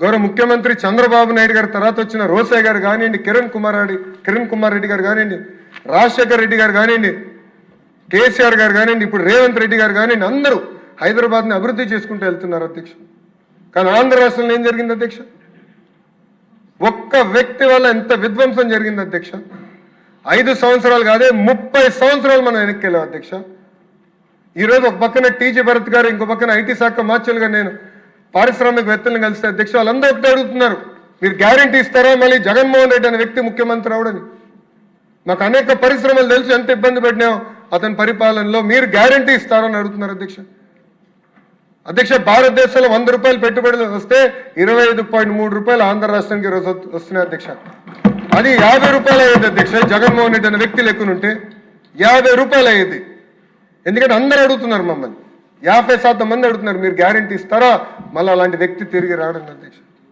గౌరవ ముఖ్యమంత్రి చంద్రబాబు నాయుడు గారి తర్వాత వచ్చిన రోసయ్య గారు కానివ్వండి, కిరణ్ కుమార్ రెడ్డి గారు కానివ్వండి, రాజశేఖర్ రెడ్డి గారు కానివ్వండి, కేసీఆర్ గారు కానివ్వండి, ఇప్పుడు రేవంత్ రెడ్డి గారు కానివ్వండి, అందరూ హైదరాబాద్ని అభివృద్ధి చేసుకుంటూ వెళ్తున్నారు అధ్యక్ష. కానీ ఆంధ్ర రాష్ట్రంలో ఏం జరిగింది అధ్యక్ష? ఒక్క వ్యక్తి వల్ల ఎంత విధ్వంసం జరిగింది అధ్యక్ష. 5 సంవత్సరాలు కాదే 30 సంవత్సరాలు మనం వెనక్కి వెళ్ళాం అధ్యక్ష. ఈరోజు ఒక పక్కన టీజీ భరత్ గారు, ఇంకో పక్కన ఐటీ శాఖ మార్చులుగా నేను పారిశ్రామికవేత్తలను కలిస్తే అధ్యక్ష, వాళ్ళందరూ ఒకటే అడుగుతున్నారు, మీరు గ్యారంటీ ఇస్తారా మళ్ళీ జగన్మోహన్ రెడ్డి అనే వ్యక్తి ముఖ్యమంత్రి అవడని? మాకు అనేక పరిశ్రమలు తెలుసు, ఎంత ఇబ్బంది పడినాం అతని పరిపాలనలో, మీరు గ్యారంటీ ఇస్తారని అడుగుతున్నారు అధ్యక్ష. అధ్యక్ష, భారతదేశంలో 100 రూపాయలు పెట్టుబడులు వస్తే 25.3 రూపాయలు ఆంధ్ర రాష్ట్రానికి రోజు వస్తున్నాయి అధ్యక్ష. అది 50 రూపాయలు అయ్యేది అధ్యక్ష. జగన్మోహన్ రెడ్డి అనే వ్యక్తి లెక్కనుంటే 50 రూపాయలు అయ్యేది. ఎందుకంటే అందరూ అడుగుతున్నారు, మమ్మల్ని 50% మంది అడుగుతున్నారు, మీరు గ్యారంటీ ఇస్తారా మళ్ళీ అలాంటి వ్యక్తి తిరిగి రావడం అధ్యక్ష.